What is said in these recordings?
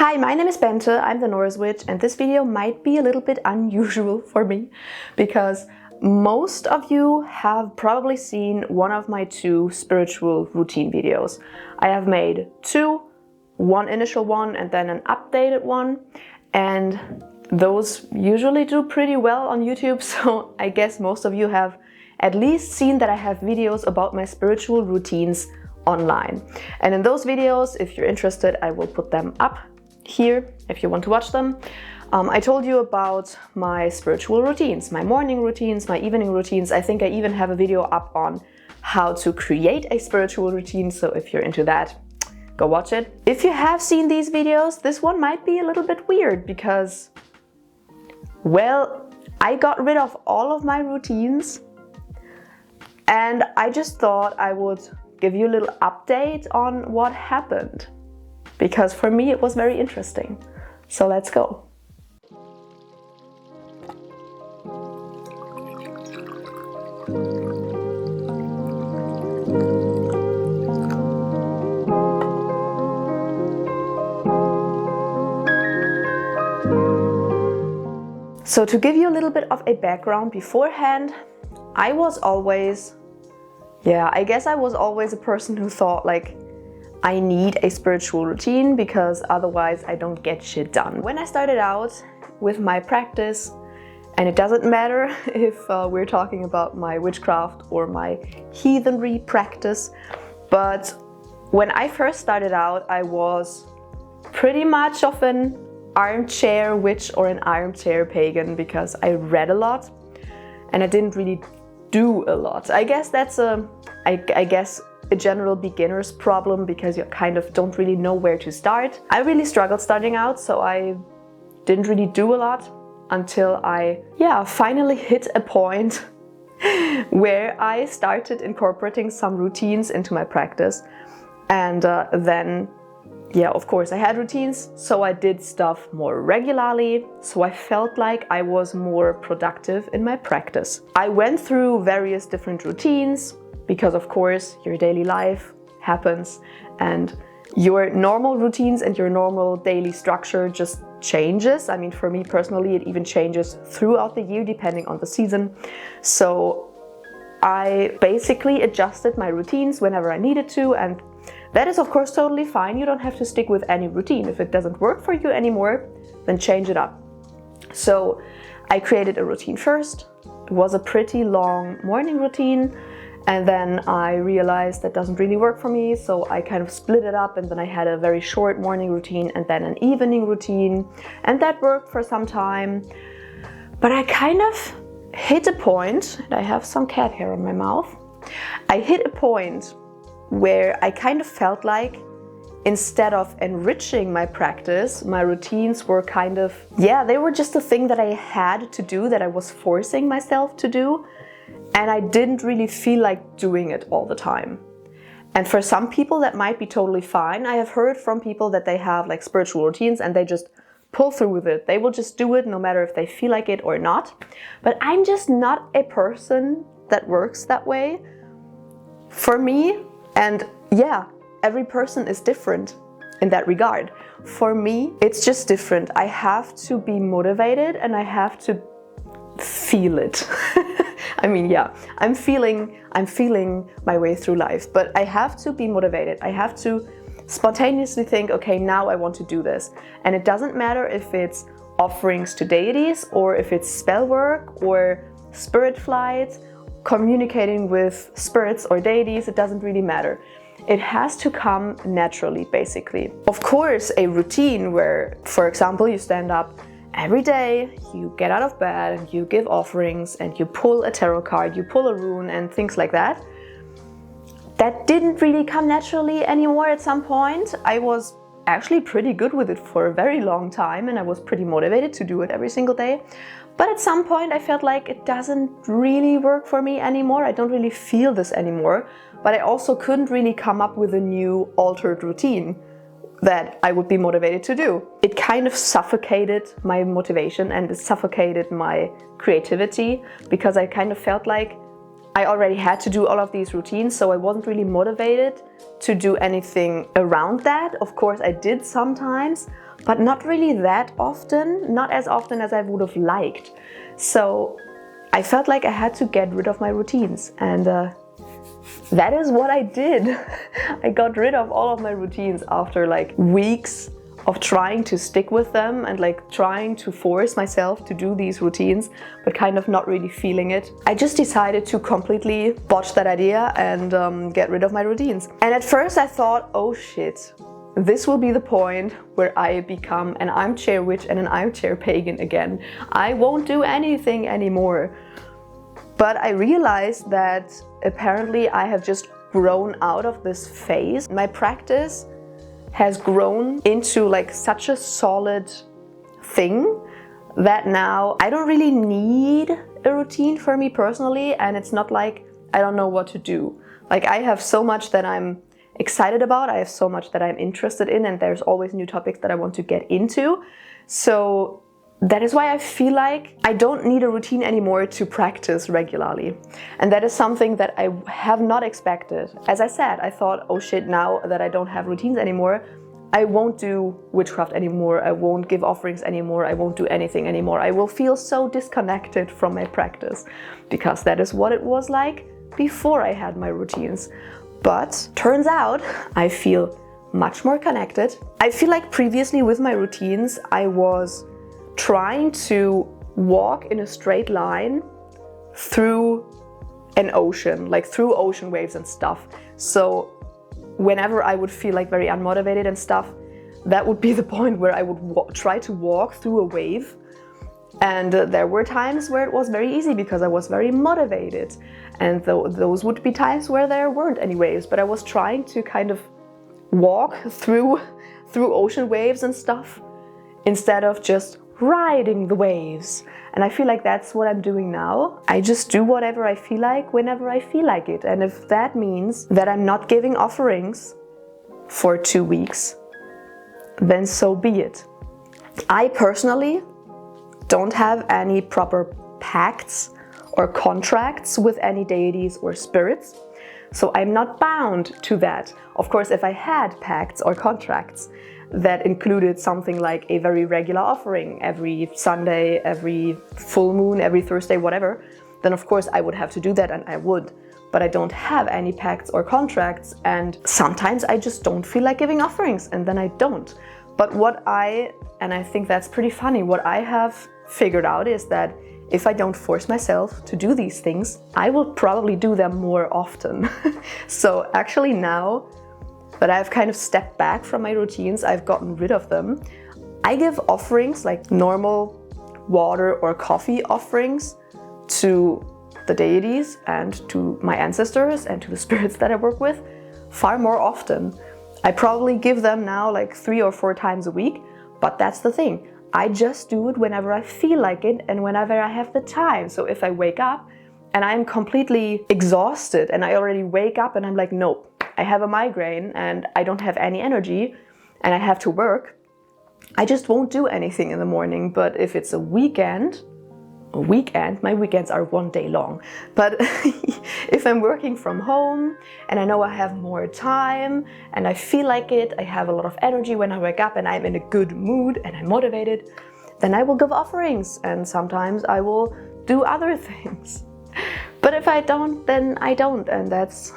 Hi, my name is Bente, I'm the Norse Witch, and this video might be a little bit unusual for me because most of you have probably seen one of my two spiritual routine videos. I have made two, one initial one and then an updated one, and those usually do pretty well on YouTube, so I guess most of you have at least seen that I have videos about my spiritual routines online. And in those videos, if you're interested, I will put them up here if you want to watch them. I told you about my spiritual routines, my morning routines, my evening routines. I think I even have a video up on how to create a spiritual routine, so if you're into that, go watch it. If you have seen these videos, this one might be a little bit weird because, well, I got rid of all of my routines and I just thought I would give you a little update on what happened, because for me it was very interesting. So let's go. So to give you a little bit of a background beforehand, I was always, I guess I was always a person who thought like, I need a spiritual routine because otherwise I don't get shit done. When I started out with my practice, and it doesn't matter if we're talking about my witchcraft or my heathenry practice, but when I first started out, I was pretty much of an armchair witch or an armchair pagan because I read a lot and I didn't really do a lot. I guess that's a general beginner's problem because you kind of don't really know where to start. I really struggled starting out, so I didn't really do a lot until I finally hit a point where I started incorporating some routines into my practice. And then of course I had routines, so I did stuff more regularly, so I felt like I was more productive in my practice. I went through various different routines because of course your daily life happens and your normal routines and your normal daily structure just changes. I mean, for me personally, it even changes throughout the year depending on the season. So I basically adjusted my routines whenever I needed to, and that is of course totally fine. You don't have to stick with any routine. If it doesn't work for you anymore, then change it up. So I created a routine first. It was a pretty long morning routine, and then I realized that doesn't really work for me, so I kind of split it up, and then I had a very short morning routine and then an evening routine, and that worked for some time. But I kind of hit a point, and I have some cat hair on my mouth. I hit a point where I kind of felt like instead of enriching my practice, my routines were kind of, they were just a thing that I had to do, that I was forcing myself to do. And I didn't really feel like doing it all the time. And for some people that might be totally fine. I have heard from people that they have like spiritual routines and they just pull through with it. They will just do it no matter if they feel like it or not. But I'm just not a person that works that way. For me, and every person is different in that regard. For me, it's just different. I have to be motivated and I have to feel it. I mean, I'm feeling my way through life, but I have to be motivated. I have to spontaneously think, okay, now I want to do this. And it doesn't matter if it's offerings to deities or if it's spell work or spirit flight, communicating with spirits or deities, it doesn't really matter. It has to come naturally, basically. Of course, a routine where, for example, you stand up every day, you get out of bed and you give offerings and you pull a tarot card, you pull a rune and things like that. That didn't really come naturally anymore at some point. I was actually pretty good with it for a very long time and I was pretty motivated to do it every single day. But at some point I felt like it doesn't really work for me anymore. I don't really feel this anymore. But I also couldn't really come up with a new altered routine that I would be motivated to do. It kind of suffocated my motivation and it suffocated my creativity because I kind of felt like I already had to do all of these routines, so I wasn't really motivated to do anything around that. Of course I did sometimes, but not really that often, not as often as I would have liked. So I felt like I had to get rid of my routines, and that is what I did. I got rid of all of my routines after like weeks of trying to stick with them and like trying to force myself to do these routines, but kind of not really feeling it. I just decided to completely botch that idea and get rid of my routines. And at first I thought, oh shit, this will be the point where I become an armchair witch and an armchair pagan again. I won't do anything anymore. But I realized that apparently I have just grown out of this phase. My practice has grown into like such a solid thing that now I don't really need a routine for me personally, and it's not like I don't know what to do. Like I have so much that I'm excited about, I have so much that I'm interested in, and there's always new topics that I want to get into. So that is why I feel like I don't need a routine anymore to practice regularly. And that is something that I have not expected. As I said, I thought, oh shit, now that I don't have routines anymore, I won't do witchcraft anymore, I won't give offerings anymore, I won't do anything anymore. I will feel so disconnected from my practice, because that is what it was like before I had my routines. But turns out I feel much more connected. I feel like previously with my routines, I was trying to walk in a straight line through an ocean, like through ocean waves and stuff. So whenever I would feel like very unmotivated and stuff, that would be the point where I would try to walk through a wave. And there were times where it was very easy because I was very motivated. And those would be times where there weren't any waves, but I was trying to kind of walk through ocean waves and stuff instead of just riding the waves. And I feel like that's what I'm doing now. I just do whatever I feel like whenever I feel like it. And if that means that I'm not giving offerings for 2 weeks, then so be it. I personally don't have any proper pacts or contracts with any deities or spirits, so I'm not bound to that. Of course, if I had pacts or contracts that included something like a very regular offering every Sunday, every full moon, every Thursday, whatever, then of course I would have to do that, and I would. But I don't have any pacts or contracts, and sometimes I just don't feel like giving offerings, and then I don't. But and I think that's pretty funny, what I have figured out is that if I don't force myself to do these things, I will probably do them more often. So actually now that I've kind of stepped back from my routines, I've gotten rid of them, I give offerings like normal water or coffee offerings to the deities and to my ancestors and to the spirits that I work with far more often. I probably give them now like 3 or 4 times a week, but that's the thing. I just do it whenever I feel like it and whenever I have the time. So if I wake up and I'm completely exhausted and I already wake up and I'm like, nope, I have a migraine and I don't have any energy and I have to work, I just won't do anything in the morning. But if it's a weekend, my weekends are 1 day long. But if I'm working from home and I know I have more time and I feel like it, I have a lot of energy when I wake up and I'm in a good mood and I'm motivated, then I will give offerings, and sometimes I will do other things. But if I don't, then I don't, and that's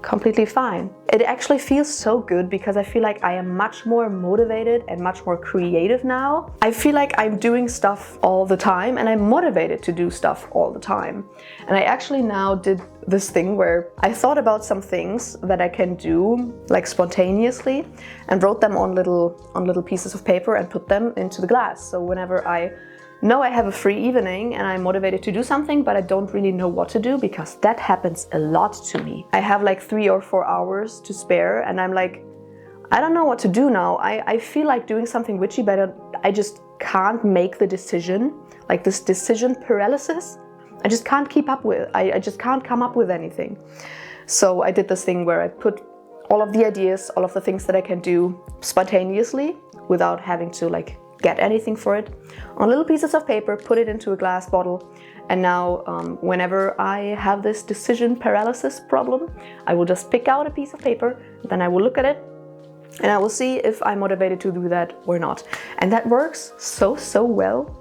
completely fine. It actually feels so good because I feel like I am much more motivated and much more creative now. I feel like I'm doing stuff all the time and I'm motivated to do stuff all the time. And I actually now did this thing where I thought about some things that I can do like spontaneously and wrote them on little pieces of paper and put them into the glass. So whenever I know I have a free evening and I'm motivated to do something, but I don't really know what to do, because that happens a lot to me. I have like 3 or 4 hours to spare and I'm like, I don't know what to do now. I feel like doing something witchy, but I just can't make the decision, like this decision paralysis. I just can't keep up with, I just can't come up with anything. So I did this thing where I put all of the ideas, all of the things that I can do spontaneously without having to like get anything for it on little pieces of paper, put it into a glass bottle, and now whenever I have this decision paralysis problem, I will just pick out a piece of paper, then I will look at it And I will see if I'm motivated to do that or not. And that works so well.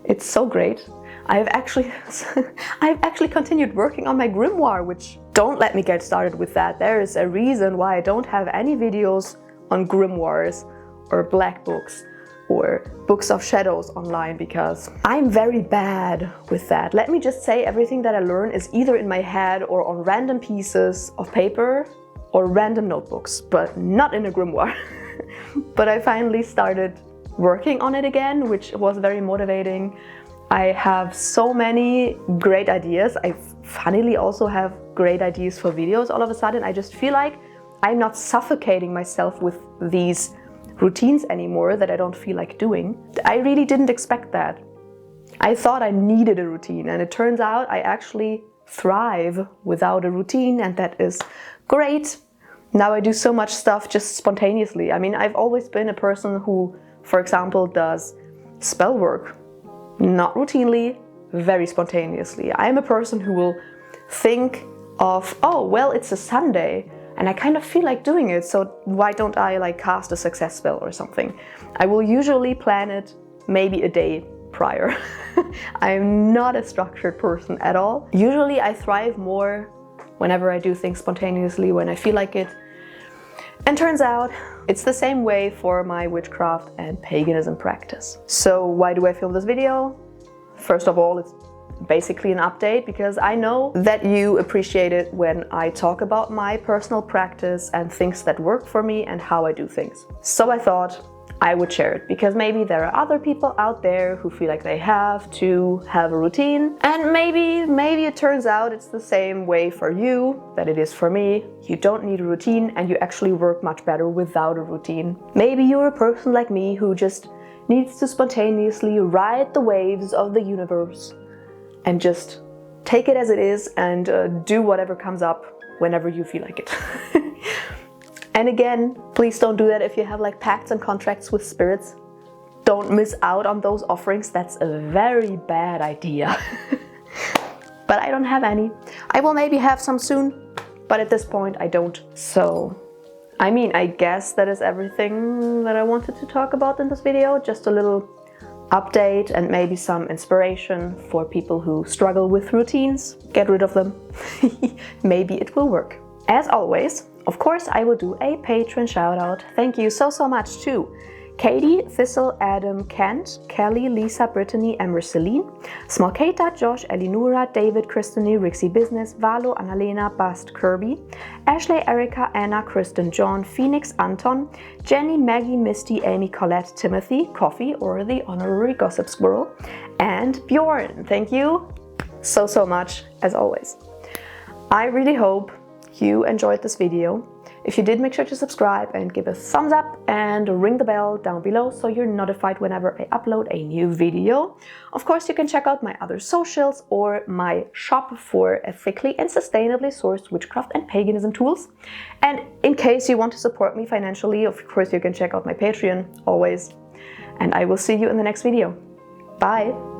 It's so great. I've actually continued working on my grimoire, which don't let me get started with that. There is a reason why I don't have any videos on grimoires or black books or books of shadows online, because I'm very bad with that. Let me just say, everything that I learn is either in my head or on random pieces of paper or random notebooks, but not in a grimoire. But I finally started working on it again, which was very motivating. I have so many great ideas. I funnily also have great ideas for videos all of a sudden. I just feel like I'm not suffocating myself with these routines anymore that I don't feel like doing. I really didn't expect that. I thought I needed a routine, and it turns out I actually thrive without a routine, and that is great. Now I do so much stuff just spontaneously. I mean, I've always been a person who, for example, does spell work. Not routinely, very spontaneously. I'm a person who will think of, oh, well, it's a Sunday and I kind of feel like doing it, so why don't I like cast a success spell or something? I will usually plan it maybe a day prior. I'm not a structured person at all. Usually I thrive more whenever I do things spontaneously, when I feel like it. And turns out it's the same way for my witchcraft and paganism practice. So why do I film this video? First of all, it's basically an update because I know that you appreciate it when I talk about my personal practice and things that work for me and how I do things. So I thought I would share it, because maybe there are other people out there who feel like they have to have a routine, and maybe it turns out it's the same way for you that it is for me. You don't need a routine and you actually work much better without a routine. Maybe you're a person like me who just needs to spontaneously ride the waves of the universe and just take it as it is and do whatever comes up whenever you feel like it. And again, please don't do that if you have like pacts and contracts with spirits. Don't miss out on those offerings. That's a very bad idea. But I don't have any. I will maybe have some soon, but at this point I don't. So, I mean, I guess that is everything that I wanted to talk about in this video. Just a little update and maybe some inspiration for people who struggle with routines. Get rid of them. Maybe it will work. As always, of course, I will do a patron shout out. Thank you so much to Katie, Thistle, Adam, Kent, Kelly, Lisa, Brittany, Emmer, Celine, Small Kata, Josh, Elinora, David, Kristiny, Rixie Business, Valo, Annalena, Bast, Kirby, Ashley, Erica, Anna, Kristen, John, Phoenix, Anton, Jenny, Maggie, Misty, Amy, Colette, Timothy, Coffee, or the honorary gossip squirrel, and Bjorn. Thank you so much, as always. I really hope you enjoyed this video. If you did, make sure to subscribe and give a thumbs up and ring the bell down below so you're notified whenever I upload a new video. Of course, you can check out my other socials or my shop for ethically and sustainably sourced witchcraft and paganism tools. And in case you want to support me financially, of course, you can check out my Patreon always. And I will see you in the next video. Bye!